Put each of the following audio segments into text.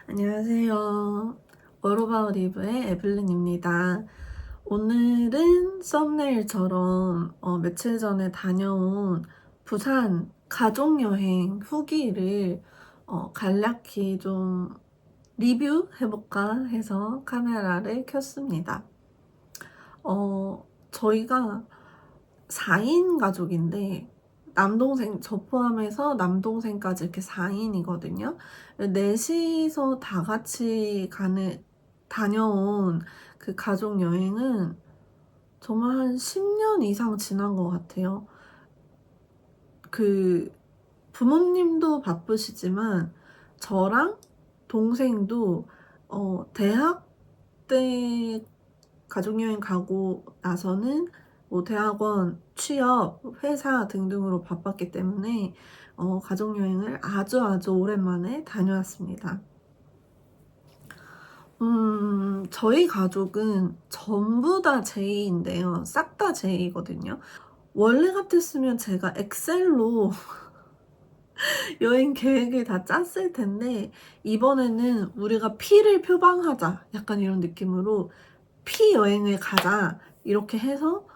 안녕하세요. 워러바웃 리브의 에블린입니다. 오늘은 썸네일처럼 며칠 전에 다녀온 부산 가족여행 후기를 간략히 좀 리뷰해볼까 해서 카메라를 켰습니다. 저희가 4인 가족인데 남동생 저 포함해서 남동생까지 이렇게 4인이거든요. 넷이서 다 같이 다녀온 그 가족 여행은 정말 한 10년 이상 지난 것 같아요. 그 부모님도 바쁘시지만 저랑 동생도 대학 때 가족여행 가고 나서는 뭐 대학원, 취업, 회사 등등으로 바빴기 때문에 가족여행을 아주 오랜만에 다녀왔습니다. 저희 가족은 전부 다 제이인데요. 싹 다 제이거든요. 원래 같았으면 제가 엑셀로 여행 계획을 다 짰을 텐데 이번에는 우리가 P를 표방하자 약간 이런 느낌으로 P 여행을 가자 이렇게 해서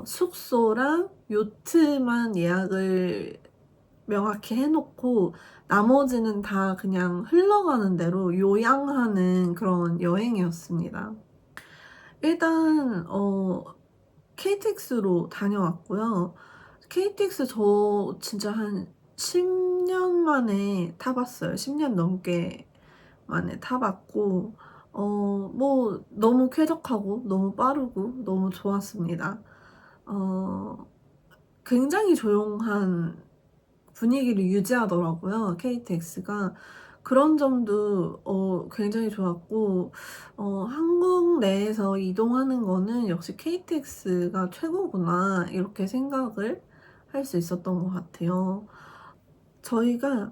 숙소랑 요트만 예약을 명확히 해놓고 나머지는 다 그냥 흘러가는 대로 요양하는 그런 여행이었습니다. 일단 KTX로 다녀왔고요. KTX 저 진짜 한 10년 만에 타봤어요. 10년 넘게 만에 타봤고 뭐 너무 쾌적하고 너무 빠르고 너무 좋았습니다. 어 굉장히 조용한 분위기를 유지하더라고요, KTX가. 그런 점도 굉장히 좋았고 한국 내에서 이동하는 거는 역시 KTX가 최고구나 이렇게 생각을 할 수 있었던 것 같아요. 저희가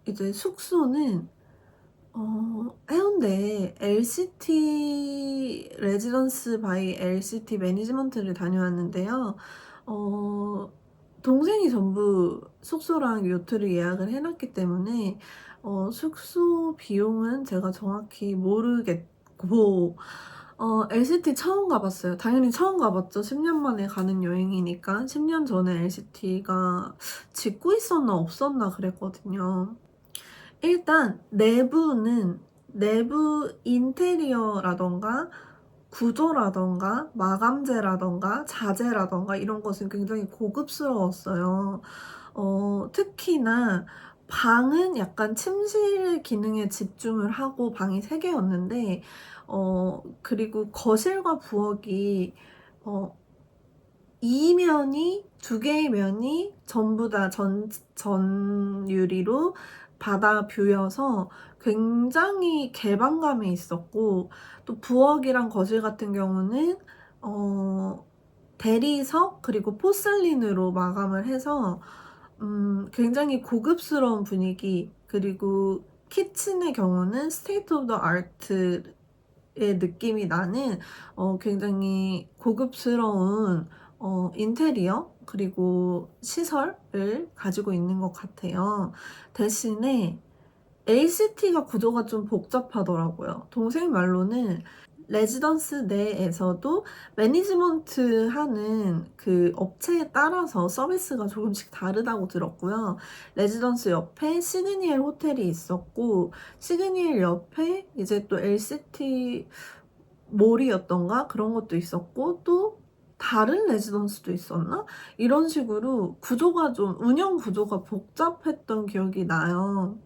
이제 숙소는 해운대에 LCT 레지던스 바이 LCT 매니지먼트를 다녀왔는데요. 동생이 전부 숙소랑 요트를 예약을 해놨기 때문에 숙소 비용은 제가 정확히 모르겠고 LCT 처음 가봤어요. 당연히 처음 가봤죠. 10년 만에 가는 여행이니까. 10년 전에 LCT가 짓고 있었나 없었나 그랬거든요. 일단 내부 인테리어라던가 구조라던가 마감재라던가 자재라던가 이런 것은 굉장히 고급스러웠어요. 특히나 방은 약간 침실 기능에 집중을 하고 방이 3개였는데 그리고 거실과 부엌이 이면이 2개의 면이 전부 다 전 유리로 바다 뷰여서 굉장히 개방감이 있었고 또 부엌이랑 거실 같은 경우는 대리석 그리고 포슬린으로 마감을 해서 굉장히 고급스러운 분위기 그리고 키친의 경우는 스테이트 오브 더 아트의 느낌이 나는 굉장히 고급스러운 인테리어 그리고 시설을 가지고 있는 것 같아요. 대신에 LCT가 구조가 좀 복잡하더라고요. 동생 말로는 레지던스 내에서도 매니지먼트 하는 그 업체에 따라서 서비스가 조금씩 다르다고 들었고요. 레지던스 옆에 시그니엘 호텔이 있었고 시그니엘 옆에 이제 또 LCT 몰이었던가 그런 것도 있었고 또 다른 레지던스도 있었나? 이런 식으로 구조가 좀 운영 구조가 복잡했던 기억이 나요.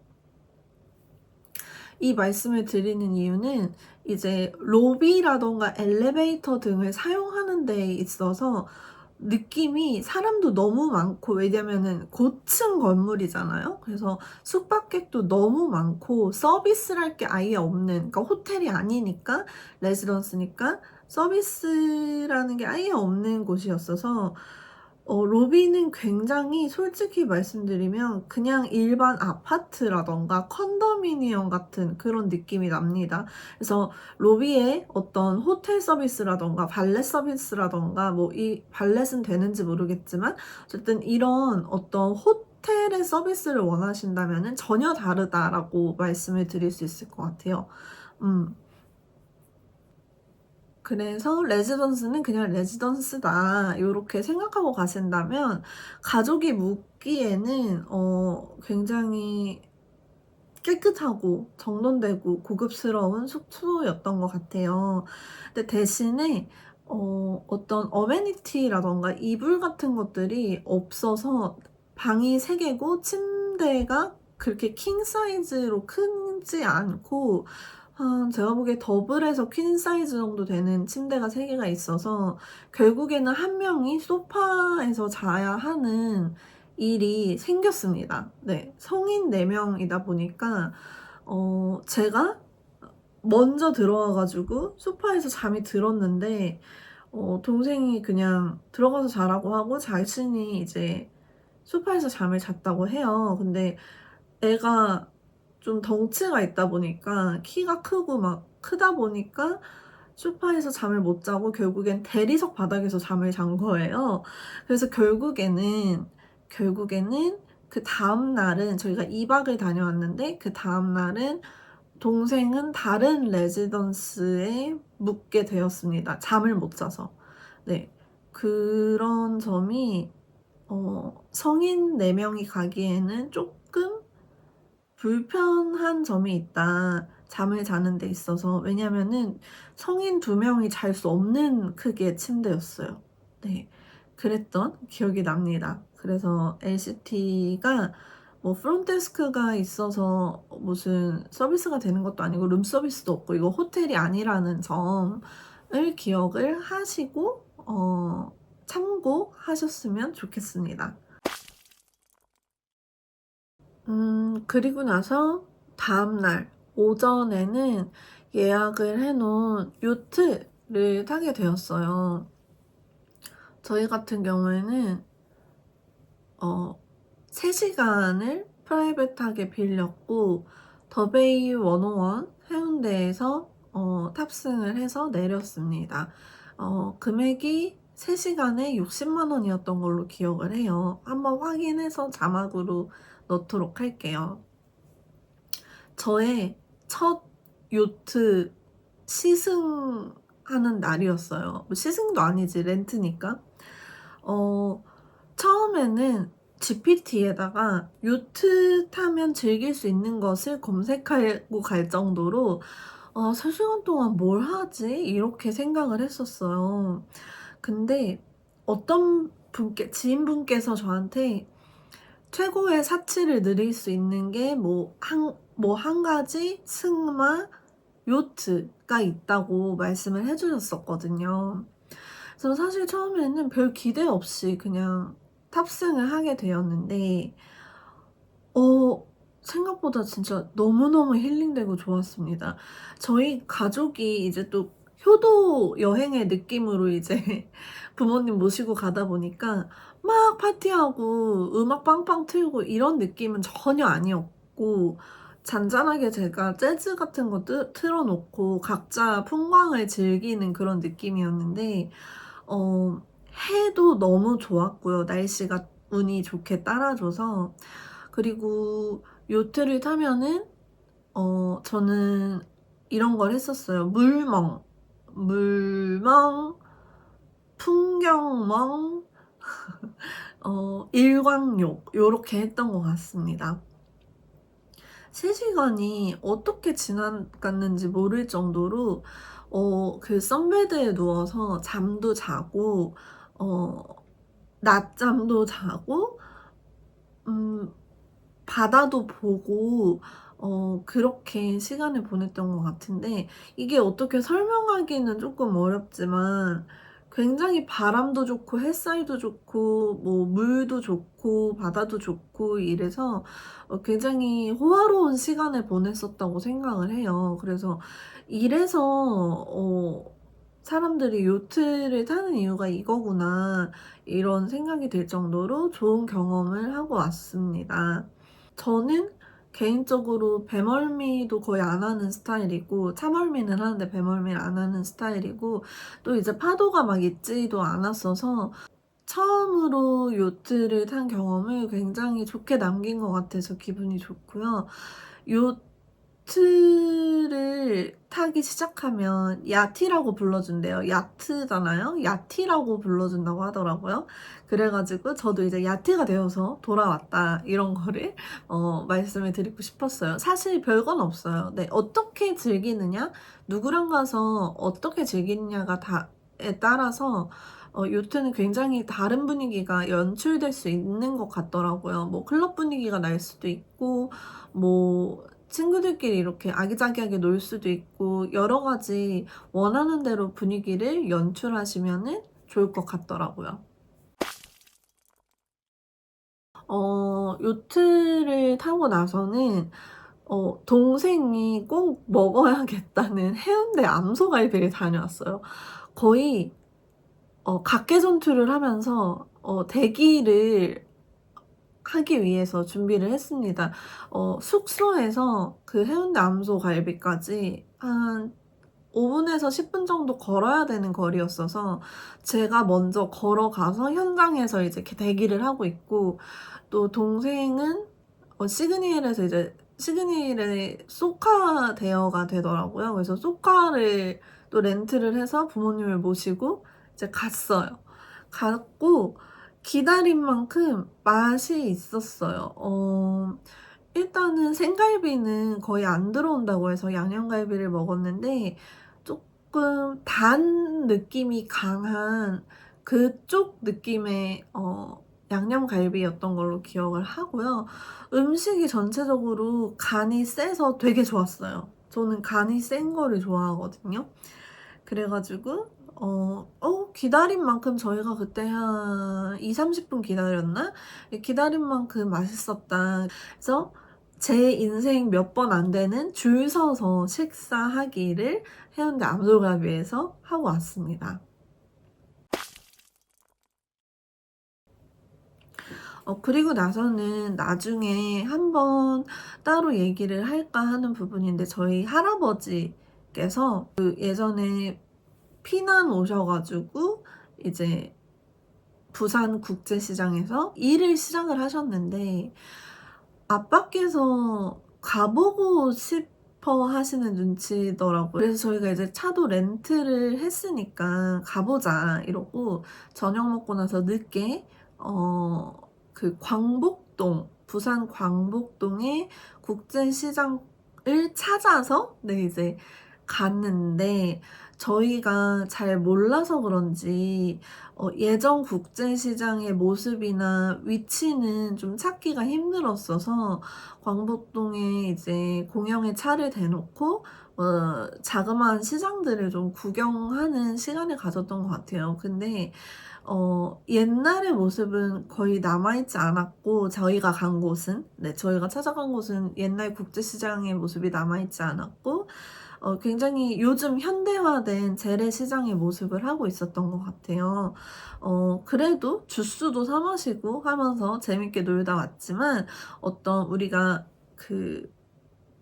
이 말씀을 드리는 이유는 이제 로비라던가 엘리베이터 등을 사용하는 데 있어서 느낌이 사람도 너무 많고 왜냐면은 고층 건물이잖아요. 그래서 숙박객도 너무 많고 서비스랄 게 아예 없는 그러니까 호텔이 아니니까 레지던스니까 서비스라는 게 아예 없는 곳이었어서 로비는 굉장히 솔직히 말씀드리면 그냥 일반 아파트라든가 컨도미니엄 같은 그런 느낌이 납니다. 그래서 로비에 어떤 호텔 서비스라든가 발렛 서비스라든가 뭐 이 발렛은 되는지 모르겠지만 어쨌든 이런 어떤 호텔의 서비스를 원하신다면은 전혀 다르다라고 말씀을 드릴 수 있을 것 같아요. 음. 그래서 레지던스는 그냥 레지던스다 요렇게 생각하고 가신다면 가족이 묵기에는 굉장히 깨끗하고 정돈되고 고급스러운 숙소였던 것 같아요. 근데 대신에 어떤 어메니티라든가 이불 같은 것들이 없어서 방이 3 개고 침대가 그렇게 킹 사이즈로 크지 않고 제가 보기에 더블에서 퀸 사이즈 정도 되는 침대가 3 개가 있어서 결국에는 한 명이 소파에서 자야 하는 일이 생겼습니다. 네. 성인 4 명이다 보니까 제가 먼저 들어와 가지고 소파에서 잠이 들었는데 동생이 그냥 들어가서 자라고 하고 자신이 이제 소파에서 잠을 잤다고 해요. 근데 애가 좀 덩치가 있다 보니까 키가 크고 막 크다 보니까 소파에서 잠을 못 자고 결국엔 대리석 바닥에서 잠을 잔 거예요. 그래서 결국에는 그다음 날은 저희가 2 박을 다녀왔는데 그다음 날은 동생은 다른 레지던스에 묵게 되었습니다, 잠을 못 자서. 네. 그런 점이 성인 4 명이 가기에는 쪼끔 불편한 점이 있다, 잠을 자는 데 있어서. 왜냐면은 성인 2 명이 잘 수 없는 크기의 침대였어요. 네. 그랬던 기억이 납니다. 그래서 LCT가 뭐 프론트데스크가 있어서 무슨 서비스가 되는 것도 아니고 룸서비스도 없고 이거 호텔이 아니라는 점을 기억을 하시고 참고하셨으면 좋겠습니다. 그리고 나서 다음 날 오전에는 예약을 해 놓은 요트를 타게 되었어요. 저희 같은 경우에는 3 시간을 프라이빗하게 빌렸고 더베이 101 해운대에서 탑승을 해서 내렸습니다. 금액이 3 시간에 600,000 원이었던 걸로 기억을 해요. 한번 확인해서 자막으로 넣도록 할게요. 저의 첫 요트 시승하는 날이었어요. 뭐 시승도 아니지 렌트니까. 처음에는 GPT에다가 요트 타면 즐길 수 있는 것을 검색하고 갈 정도로 ''3 시간 동안 뭘 하지?' 이렇게 생각을 했었어요. 근데 어떤 분께 지인분께서 저한테 최고의 사치를 누릴 수 있는 게 한 가지 승마 요트가 있다고 말씀을 해 주셨었거든요. 그래서 사실 처음에는 별 기대 없이 그냥 탑승을 하게 되었는데 어 생각보다 진짜 너무너무 힐링되고 좋았습니다. 저희 가족이 이제 또 효도 여행의 느낌으로 이제 부모님 모시고 가다 보니까 막 파티하고 음악 빵빵 틀고 이런 느낌은 전혀 아니었고 잔잔하게 제가 재즈 같은 거 틀어 놓고 각자 풍광을 즐기는 그런 느낌이었는데 어 해도 너무 좋았고요. 날씨가 운이 좋게 따라 줘서. 그리고 요트를 타면은 저는 이런 걸 했었어요. 물멍, 풍경멍, 일광욕 요렇게 했던 것 같습니다. 3 시간이 어떻게 지나갔는지 모를 정도로 그 선베드에 누워서 잠도 자고 어 낮잠도 자고 음 바다도 보고 그렇게 시간을 보냈던 것 같은데 이게 어떻게 설명하기는 쪼끔 어렵지만 굉장히 바람도 좋고 햇살도 좋고 뭐 물도 좋고 바다도 좋고 이래서 굉장히 호화로운 시간을 보냈었다고 생각을 해요. 그래서 이래서 사람들이 요트를 타는 이유가 이거구나 이런 생각이 들 정도로 좋은 경험을 하고 왔습니다. 저는 개인적으로 배멀미도 거의 안 하는 스타일이고 차멀미는 하는데 배멀미를 안 하는 스타일이고 또 이제 파도가 막 있지도 않았어서 처음으로 요트를 탄 경험을 굉장히 좋게 남긴 것 같아서 기분이 좋고요. 요트를 타기 시작하면 야티라고 불러준대요. 야트잖아요. 야티라고 불러준다고 하더라고요. 그래 가지고 저도 이제 야티가 되어서 돌아왔다 이런 거를 말씀을 드리고 싶었어요. 사실 별건 없어요. 네, 어떻게 즐기느냐, 누구랑 가서 어떻게 즐기느냐가 다에 따라서 요트는 굉장히 다른 분위기가 연출될 수 있는 것 같더라고요. 뭐 클럽 분위기가 날 수도 있고 뭐 친구들끼리 이렇게 아기자기하게 놀 수도 있고 여러 가지 원하는 대로 분위기를 연출하시면은 좋을 것 같더라고요. 요트를 타고 나서는 동생이 꼭 먹어야겠다는 해운대 암소갈비를 다녀왔어요. 거의 각개전투를 하면서 대기를 하기 위해서 준비를 했습니다. 숙소에서 그 해운대 암소갈비까지 한 5 분에서 10분 정도 걸어야 되는 거리였어서 제가 먼저 걸어가서 현장에서 이제 이렇게 대기를 하고 있고, 또 동생은 시그니엘에서 이제 시그니엘에 쏘카 대여가 되더라고요. 그래서 쏘카를 또 렌트를 해서 부모님을 모시고 이제 갔어요. 갔고 기다린 만큼 맛이 있었어요. 일단은 생갈비는 거의 안 들어온다고 해서 양념갈비를 먹었는데 쪼끔 단 느낌이 강한 그쪽 느낌의 양념갈비였던 걸로 기억을 하고요. 음식이 전체적으로 간이 세서 되게 좋았어요. 저는 간이 센 거를 좋아하거든요. 그래 가지고 기다린 만큼 저희가 그때 한 2-30분 기다렸나? 예, 기다린 만큼 맛있었다. 그래서 제 인생 몇 번 안 되는 줄 서서 식사하기를 해운대 암솔갈비에서 하고 왔습니다. 그리고 나서는 나중에 한번 따로 얘기를 할까 하는 부분인데, 저희 할아버지께서 그 예전에 피난 오셔 가지고 이제 부산 국제시장에서 일을 시작을 하셨는데 아빠께서 가 보고 싶어 하시는 눈치더라고요. 그래서 저희가 이제 차도 렌트를 했으니까 "가 보자." 이러고 저녁 먹고 나서 늦게 그 광복동, 부산 광복동의 국제시장을 찾아서 네 이제 갔는데, 저희가 잘 몰라서 그런지 예전 국제시장의 모습이나 위치는 좀 찾기가 힘들었어서 광복동에 이제 공영에 차를 대놓고 자그마한 시장들을 좀 구경하는 시간을 가졌던 것 같아요. 근데 옛날의 모습은 거의 남아 있지 않았고, 저희가 간 곳은, 네, 저희가 찾아간 곳은 옛날 국제시장의 모습이 남아 있지 않았고 굉장히 요즘 현대화된 재래시장의 모습을 하고 있었던 것 같아요. 그래도 주스도 사 마시고 하면서 재밌게 놀다 왔지만, 어떤 우리가 그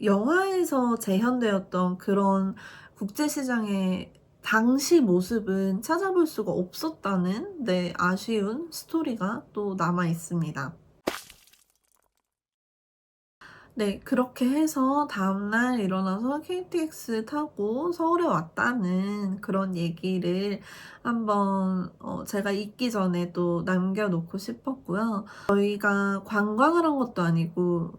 영화에서 재현되었던 그런 국제시장의 당시 모습은 찾아볼 수가 없었다는, 네, 아쉬운 스토리가 또 남아 있습니다. 네, 그렇게 해서 다음날 일어나서 KTX 타고 서울에 왔다는 그런 얘기를 한번 제가 잊기 전에 또 남겨 놓고 싶었고요. 저희가 관광을 한 것도 아니고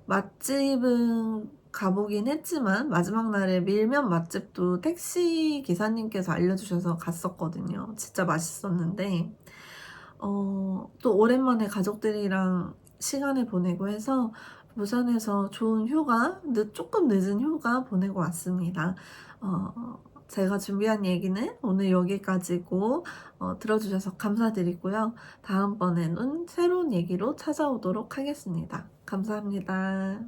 맛집은 가보긴 했지만 마지막 날에 밀면 맛집도 택시 기사님께서 알려주셔서 갔었거든요. 진짜 맛있었는데 또 오랜만에 가족들이랑 시간을 보내고 해서 부산에서 좋은 휴가, 조금 늦은 휴가 보내고 왔습니다. 제가 준비한 얘기는 오늘 여기까지고 들어주셔서 감사드리고요. 다음번에는 새로운 얘기로 찾아오도록 하겠습니다. 감사합니다.